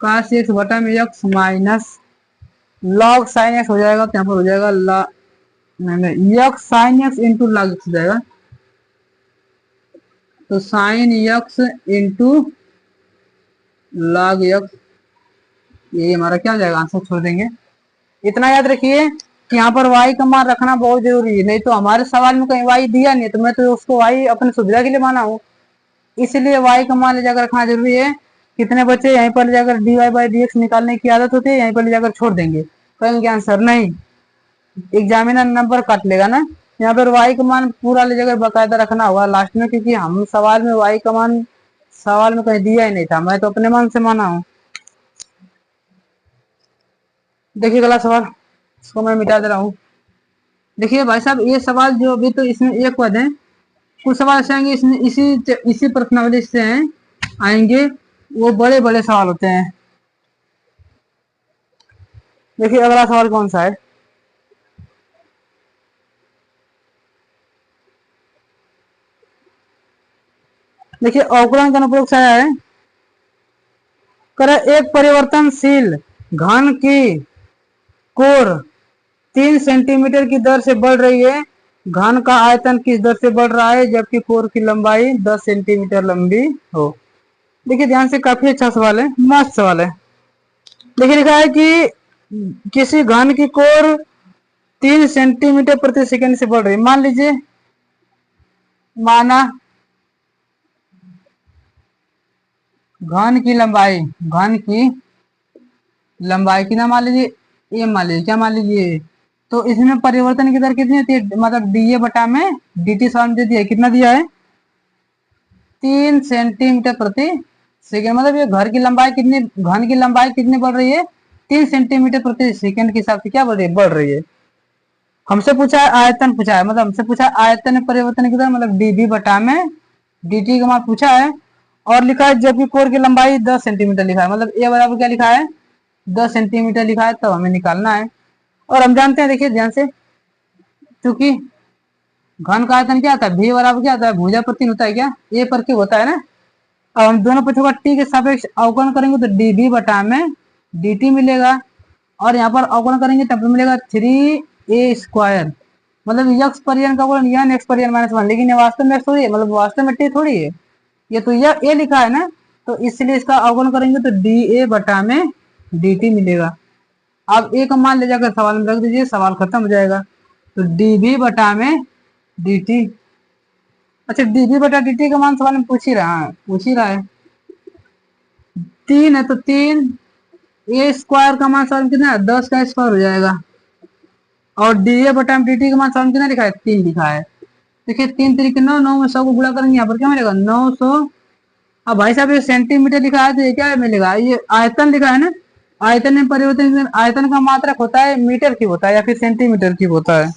cos x बटा में x minus log sin x हो जाएगा, तो यहाँ पर हो जाएगा x sin x into log x हो जाएगा, तो sin x into log x, ये हमारा क्या हो जाएगा, आंसर छोड़ देंगे। इतना याद रखिए कि यहाँ पर y का मान रखना बहुत जरूरी है, नहीं तो हमारे सवाल में कहीं y दिया नहीं तो मैं तो उसको y अपनी सुविधा के लिए माना हूँ, इसलिए y का मान ले जाकर रखना जरूरी है। कितने बच्चे यहीं पर ले जाकर dy/dx निकालने की आदत होती है, यहीं पर ले जाकर छोड़ देंगे, कहेंगे आंसर नहीं, एग्जामिनर नंबर काट लेगा ना। यहाँ पर y का मान पूरा ले जाकर बाकायदा रखना होगा लास्ट में, क्योंकि हम सवाल में y का मान सवाल में कहीं दिया ही नहीं था, मैं तो अपने मन से माना हूँ। देखिए अगला सवाल, इसको मैं मिटा दे रहा हूँ। देखिए भाई साहब ये सवाल जो अभी तो इसमें एक पद है, कुछ सवाल ऐसे आएंगे इसमें इसी प्रश्नावली से हैं आएंगे वो बड़े बड़े सवाल होते हैं। देखिए अगला सवाल कौन सा है। देखिए अवकलन का अनुप्रयोग क्या है। करे एक परिवर्तनशील घन की कोर 3 सेंटीमीटर की दर से बढ़ रही है। घन का आयतन किस दर से बढ़ रहा है जबकि कोर की लंबाई 10 सेंटीमीटर लंबी हो। देखिए ध्यान से, काफी अच्छा सवाल है, मस्त सवाल है। देखिए लिखा है कि किसी घन की कोर 3 सेंटीमीटर प्रति सेकंड से बढ़ रही है। मान लीजिए, माना घन की लंबाई की ना मान लीजिए, ये मान लीजिए, क्या मान लीजिए, तो इसमें परिवर्तन की दर कितनी होती है, मतलब डी ए बटा में डी टी सवाल में दे दिया है, कितना दिया है 3 सेंटीमीटर प्रति सेकेंड। मतलब ये घन की लंबाई कितनी बढ़ रही है 3 सेंटीमीटर प्रति सेकेंड के हिसाब से क्या बढ़ रही है, बढ़ रही है। हमसे पूछा है आयतन, पूछा है मतलब हमसे पूछा है आयतन में परिवर्तन की दर, मतलब डी बी बटा में डी टी का मान पूछा है। और लिखा है जबकि कोर की लंबाई 10 सेंटीमीटर लिखा है, मतलब ए बराबर क्या लिखा है 10 सेंटीमीटर लिखा है, तब हमें निकालना है। और हम जानते हैं, देखिए ध्यान से, क्योंकि घन का आयतन क्या आता है, भी बराबर क्या आता है भुजा प्रति होता है, क्या ए पर क्यों होता है ना। अब हम दोनों पक्षों का टी के सापेक्ष अवकलन करेंगे तो डी बी बटा में डी टी मिलेगा, और यहाँ पर अवकलन करेंगे तब मिलेगा 3a²। मतलब यक्स पर यन का अवकलन यन एक्स पर यन -1, लेकिन ये वास्तव में एक्स थोड़ी है, मतलब वास्तव में टी थोड़ी है, ये तो यह ए लिखा है ना, तो इसलिए इसका अवकलन करेंगे तो डी ए बटा में डी टी मिलेगा। आप ए का मान ले जाकर सवाल में रख दीजिए, सवाल खत्म हो जाएगा। तो डी बी बटा में डी टी, अच्छा डी बी बटा डी टी का मान सवाल में पूछ ही रहा है 3 है, तो 3a² का मान सवाल में कितना है 10 का स्क्वायर हो जाएगा। और डी ए बटा डी टी का मान सवाल में कितना लिखा है 3 लिखा है। देखिए 3 3 9, 9 में 100 को गुणा करेंगे, यहाँ पर क्या मिलेगा 900। अब भाई साहब ये सेंटीमीटर लिखा है तो ये क्या मिलेगा, ये आयतन लिखा है ना, आयतन में परिवर्तन, आयतन का मात्रक होता है मीटर क्यूब होता है या फिर सेंटीमीटर क्यूब होता है,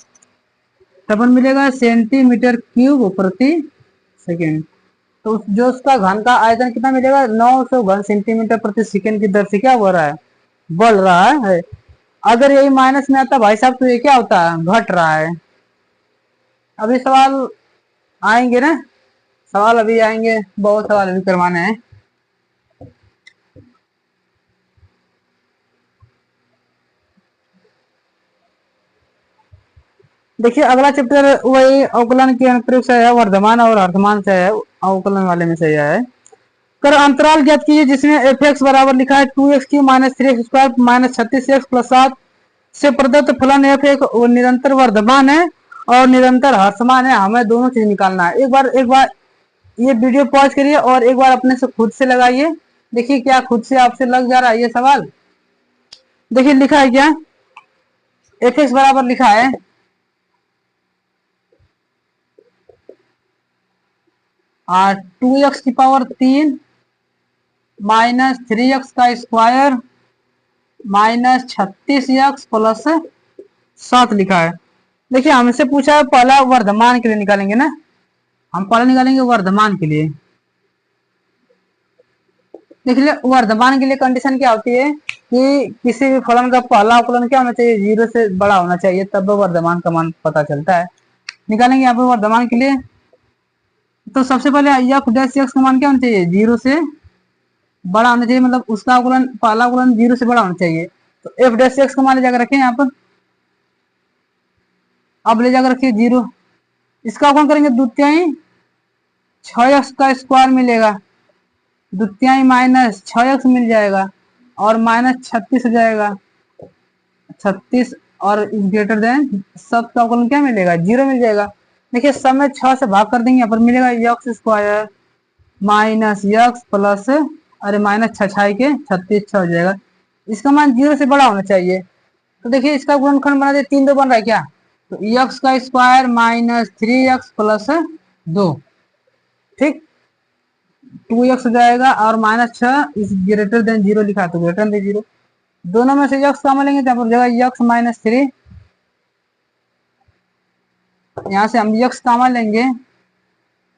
तब मिलेगा सेंटीमीटर क्यूब प्रति सेकेंड। तो जो उसका घन का आयतन कितना मिलेगा 900 घन सेंटीमीटर प्रति सेकेंड की दर से क्या हो रहा है, बढ़ रहा है। अगर यही माइनस में आता भाई साहब तो ये क्या होता है, घट रहा है। अभी सवाल आएंगे ना, सवाल अभी आएंगे, बहुत सवाल अभी करवाने हैं। देखिए अगला चैप्टर वही अवकलन के अनुप्रयोग से है, वर्धमान और अर्धमान से है, अवकलन वाले में से है। कर अंतराल ज्ञात कीजिए जिसमें एफ एक्स बराबर लिखा है 2x³ - 3x² - 36x + 7 से प्रदत्त फलन एफ एक निरंतर वर्धमान है और निरंतर ह्रासमान है। हमें दोनों चीज निकालना है। एक बार ये वीडियो पॉज करिए और एक बार अपने से खुद से लगाइए, देखिए क्या खुद से आपसे लग जा रहा है ये सवाल। देखिए लिखा है क्या, एफ एक्स बराबर लिखा है 2x³ - 3x² - 36x + 7 लिखा है। देखिए हमसे पूछा है पहला वर्धमान के लिए निकालेंगे ना, हम पहले निकालेंगे वर्धमान के लिए। देखिए वर्धमान के लिए कंडीशन क्या होती है कि किसी भी फलन का पहला अवकलन क्या होना चाहिए 0 से बड़ा होना चाहिए, तब वर्धमान का मान पता चलता है। निकालेंगे यहाँ पर वर्धमान के लिए, तो सबसे पहले f' का मान क्या होना चाहिए 0 से बड़ा होना चाहिए, मतलब उसका अवकलन पहला अवकलन 0 से बड़ा होना चाहिए। तो f' का मान ले जाकर रखें यहाँ पर, अब ले जाकर रखिए 0, इसका अवकलन करेंगे द्वितीय 6x² मिलेगा, द्वितीय -6x मिल जाएगा और -36 हो जाएगा, 36 और ग्रेटर देन सब का अवकलन क्या मिलेगा 0 मिल जाएगा। देखिए सब में 6 से भाग कर देंगे, यहाँ पर मिलेगा x² -x प्लस अरे -6 के 36 6 हो जाएगा, इसका मान 0 से बड़ा होना चाहिए। तो देखिए इसका गुणनखंड बना दे 3 2 बन रहा है क्या, तो x² -3x + 2, ठीक 2x हो जाएगा और -6 इस ग्रेटर देन 0 लिखा तो ग्रेटर देन 0, दोनों में से x कॉमन लेंगे तो जाएगा x -3, यहाँ से हम x कॉमन लेंगे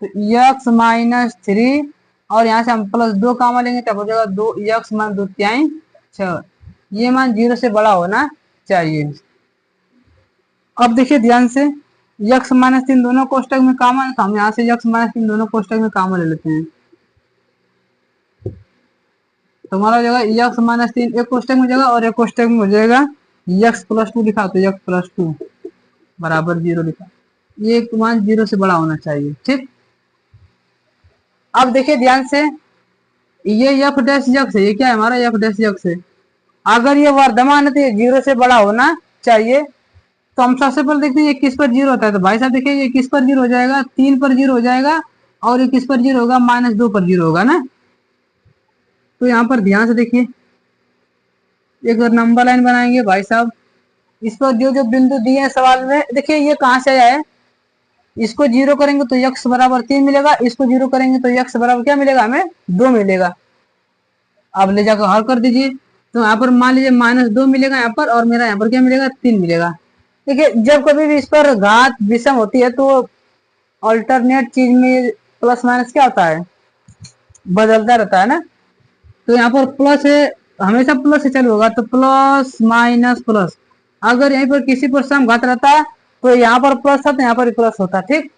तो x -3 और यहाँ से हम +2 कामा लेंगे तब हो जाएगा 2x मान 2×6। ये मान 0 से बड़ा होना चाहिए। अब देखिए ध्यान से, x-3 दोनों कोष्टक में कामा है, तो हम यहाँ से x-3 दोनों कोष्टक में कामा ले लेते हैं। तो हमारा हो जाएगा x-3 एक कोष्टक में जाएगा और एक कोष्टक में हो जाएगा x+2 लिखा, तो x+2 बराबर 0 लिखा। ये मान 0 से बड़ा होना चाहिए। ठीक, अब देखिए ध्यान से, ये f' है, ये क्या है हमारा f' है। अगर ये वर्धमान है तो ये 0 से बड़ा होना चाहिए। तो हम सबसे पहले देखते हैं ये किस पर 0 होता है। तो भाई साहब देखिए ये किस पर 0 हो जाएगा, 3 पर 0 हो जाएगा, और ये किस पर 0 होगा, -2 पर 0 होगा ना। तो यहाँ पर ध्यान से देखिए, एक नंबर लाइन बनाएंगे भाई साहब। इस पर जो जो बिंदु दिए हैं सवाल में, देखिए ये कहाँ से आया है। इसको 0 करेंगे तो x बराबर 3 मिलेगा, इसको 0 करेंगे तो x बराबर क्या मिलेगा, हमें 2 मिलेगा। अब ले जाकर हल कर दीजिए। तो यहाँ पर मान लीजिए -2 मिलेगा यहाँ पर, और मेरा यहाँ पर क्या मिलेगा, 3 मिलेगा। देखिए जब कभी भी इस पर घात विषम होती है तो अल्टरनेट चीज में प्लस माइनस क्या होता है, बदलता रहता है ना। तो यहाँ पर प्लस है, हमेशा प्लस से चालू होगा, तो प्लस माइनस प्लस। अगर यहीं पर किसी पर सम घात रहता है तो यहाँ पर प्लस था तो यहाँ पर प्लस होता। ठीक,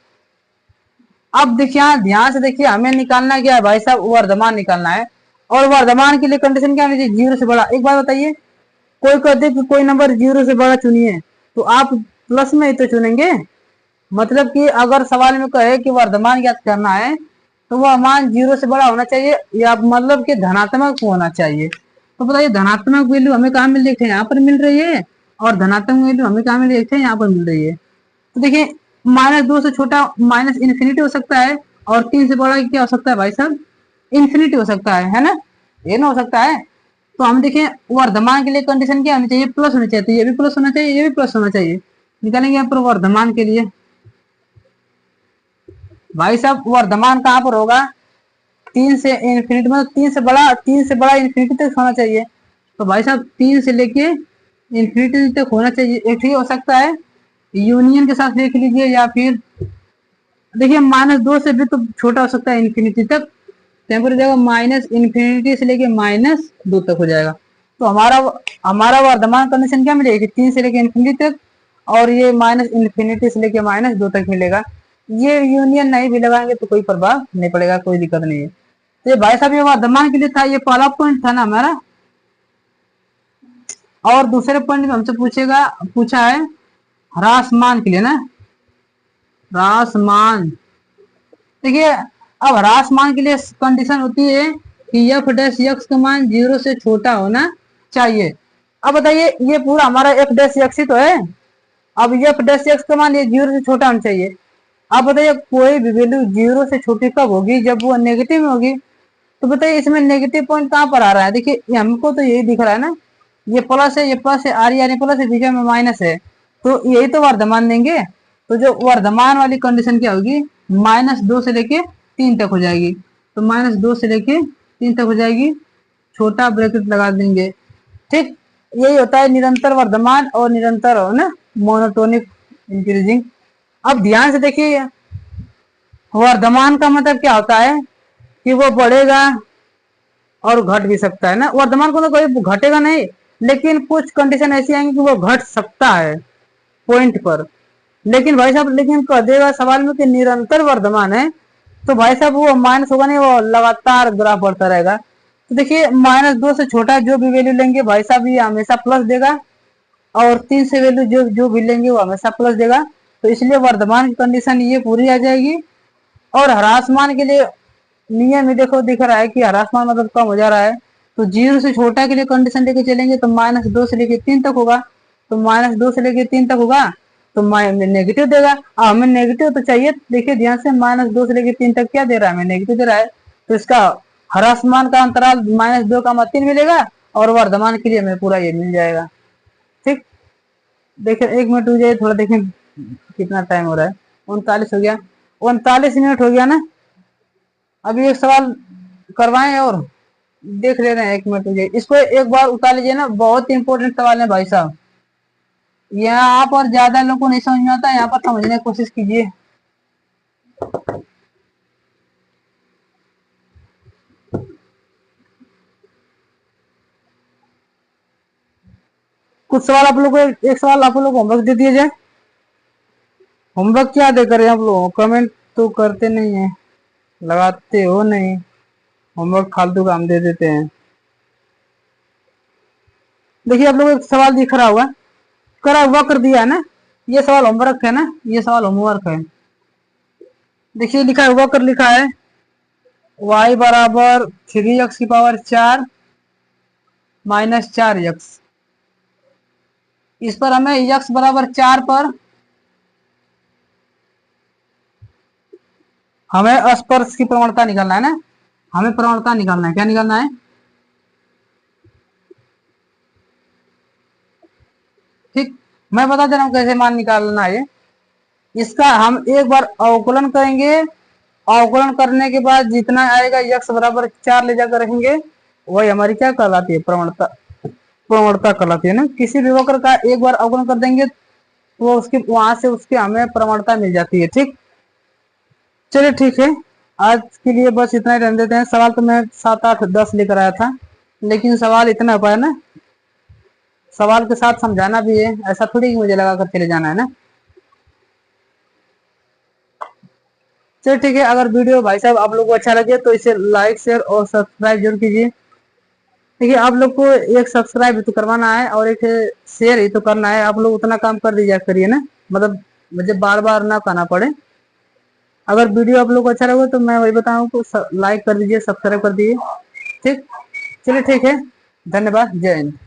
अब देखिए यहाँ ध्यान से देखिए, हमें निकालना क्या है भाई साहब, वर्धमान निकालना है। और वर्धमान के लिए कंडीशन क्या होनी चाहिए, 0 से बड़ा। एक बात बताइए, कोई कहते कि कोई नंबर 0 से बड़ा चुनिए, तो आप प्लस में ही तो चुनेंगे। मतलब कि अगर सवाल में कहे कि वर्धमान ज्ञात करना है तो वह मान 0 से बड़ा होना चाहिए, या मतलब कि धनात्मक होना चाहिए। तो बताइए धनात्मक वैल्यू हमें कहाँ मिल रही है, यहाँ पर मिल रही है, और धनात्मक वैल्यू हमें कहाँ मिल रही है, यहाँ पर मिल रही है। तो देखिए -2 से छोटा -इन्फिनिटी हो सकता है, और 3 से बड़ा क्या हो सकता है भाई साहब, इन्फिनिटी हो सकता है ना, ये ना हो सकता है। तो हम देखें वर्धमान के लिए कंडीशन क्या होनी चाहिए, प्लस होनी चाहिए। तो ये भी प्लस होना चाहिए, ये भी प्लस होना चाहिए। निकालेंगे यहाँ पर वर्धमान के लिए। भाई साहब वर्धमान कहाँ पर होगा, 3 से इन्फिनिटी, मतलब 3 से बड़ा इन्फिनिटी तक होना चाहिए। तो भाई साहब 3 से लेके इन्फिनिटी तक होना चाहिए। एक ही हो सकता है, यूनियन के साथ देख लीजिए, या फिर देखिए -2 से भी तो छोटा हो सकता है इन्फिनिटी तक। टेम्परेचर जाएगा -इन्फिनिटी से लेके -2 तक हो जाएगा। तो हमारा वर्धमान कंडीशन क्या मिलेगी, 3 से लेके इन्फिनिटी तक, और ये -इन्फिनिटी से लेके -2 तक मिलेगा। ये यूनियन नहीं भी लगाएंगे तो कोई प्रभाव नहीं पड़ेगा, कोई दिक्कत नहीं है। तो ये भाई साहब ये वर्धमान के लिए था, ये पहला पॉइंट था ना हमारा। और दूसरे पॉइंट में हमसे पूछा है ह्रासमान के लिए ना, ह्रासमान। देखिए अब ह्रासमान के लिए कंडीशन होती है कि f' का मान 0 से छोटा होना चाहिए। अब बताइए ये पूरा हमारा f' ही तो है। अब f' का मान ये 0 से छोटा होना चाहिए। अब बताइए कोई भी वैल्यू 0 से छोटी कब होगी, जब वो नेगेटिव में होगी। तो बताइए इसमें नेगेटिव पॉइंट कहाँ पर आ रहा है, देखिए हमको तो यही दिख रहा है ना, ये प्लस है, ये प्लस है, यानी प्लस है, बीच में माइनस है, तो यही तो वर्धमान देंगे। तो जो वर्धमान वाली कंडीशन क्या होगी, -2 से लेके 3 तक हो जाएगी। तो -2 से लेके 3 तक हो जाएगी, छोटा ब्रैकेट लगा देंगे। ठीक, यही होता है निरंतर वर्धमान और निरंतर हो ना मोनोटोनिक इंक्रीजिंग। अब ध्यान से देखिए, वर्धमान का मतलब क्या होता है कि वो बढ़ेगा और घट भी सकता है ना। वर्धमान को तो कोई घटेगा नहीं, लेकिन कुछ कंडीशन ऐसी आएंगी कि वो घट सकता है पॉइंट पर। लेकिन भाई साहब लेकिन कह देगा सवाल में कि निरंतर वर्धमान है, तो भाई साहब वो माइनस होगा नहीं, वो लगातार ग्राफ बढ़ता रहेगा। तो देखिए -2 से छोटा जो भी वैल्यू लेंगे भाई साहब ये हमेशा प्लस देगा, और 3 से वैल्यू जो जो भी लेंगे वो हमेशा प्लस देगा। तो इसलिए वर्धमान की कंडीशन ये पूरी आ जाएगी। और ह्रासमान के लिए नियम में देखो दिख रहा है कि ह्रासमान मतलब कम हो जा रहा है। तो 0 से छोटा के लिए कंडीशन लेके चलेंगे तो -2 से लेके 3 तक होगा। तो -2 से लेके 3 तक होगा तो नेगेटिव देगा। अब हमें नेगेटिव तो चाहिए, देखिए ध्यान से -2 से लेके 3 तक क्या दे रहा है, हमें नेगेटिव दे रहा है। तो इसका ह्रासमान का अंतराल -2 का 3 मिलेगा, और वर्धमान के लिए हमें पूरा ये मिल जाएगा। ठीक, देखिए 1 मिनट हो जाए, थोड़ा देखें कितना टाइम हो रहा है, 39 हो गया, 39 मिनट हो गया ना। अभी एक सवाल करवाएं और देख ले रहे हैं, 1 मिनट हो जाए, इसको एक बार उतार लीजिए ना, बहुत इंपॉर्टेंट सवाल है भाई साहब। यहाँ पर ज्यादा लोगों को नहीं समझ में आता, यहाँ पर समझने की कोशिश कीजिए। कुछ सवाल आप लोग को, एक सवाल आप लोग को होमवर्क दे दिया जाए। होमवर्क क्या दे करें आप लोग, कमेंट तो करते नहीं है, लगाते हो नहीं, होमवर्क फालतू काम दे देते हैं। देखिए आप लोग एक सवाल दिख रहा होगा, करा हुआ कर दिया है ना, ये सवाल होमवर्क है ना, ये सवाल होमवर्क है। देखिए लिखा हुआ कर लिखा है y बराबर 3x की पावर 4 माइनस 4x। इस पर हमें x बराबर 4 पर हमें स्पर्श की प्रवणता निकालना है ना, हमें प्रवणता निकालना है। क्या निकालना है? ठीक, मैं बता दे रहा हूँ कैसे मान निकालना है। इसका हम एक बार अवकलन करेंगे, अवकलन करने के बाद जितना आएगा x बराबर 4 ले जाकर रखेंगे, वही हमारी क्या कहलाती है? प्रवणता। प्रवणता कहलाती है ना। किसी भी वक्र का एक बार अवकलन कर देंगे तो उसके वहां से उसके हमें प्रवणता मिल जाती है। ठीक, चलिए ठीक है, आज के लिए बस इतना ही रहने देते हैं। सवाल तो मैं 7 8 10 लेकर आया था, लेकिन सवाल इतना हो पाया ना, सवाल के साथ समझाना भी है, ऐसा थोड़ी कि मुझे लगा कर चले जाना है ना। चलिए ठीक है, अगर वीडियो भाई साहब आप लोग को अच्छा लगे तो इसे लाइक शेयर और सब्सक्राइब जरूर कीजिए। देखिए आप लोग को एक सब्सक्राइब तो करवाना है और एक शेयर ही तो करना है, आप लोग उतना काम कर दीजिए करिए ना, मतलब मुझे बार बार ना करना पड़े। अगर वीडियो आप लोग को अच्छा लगे तो मैं वही बताऊँ तो लाइक कर दीजिए, सब्सक्राइब कर दीजिए। ठीक, चलिए ठीक है, धन्यवाद, जय हिंद।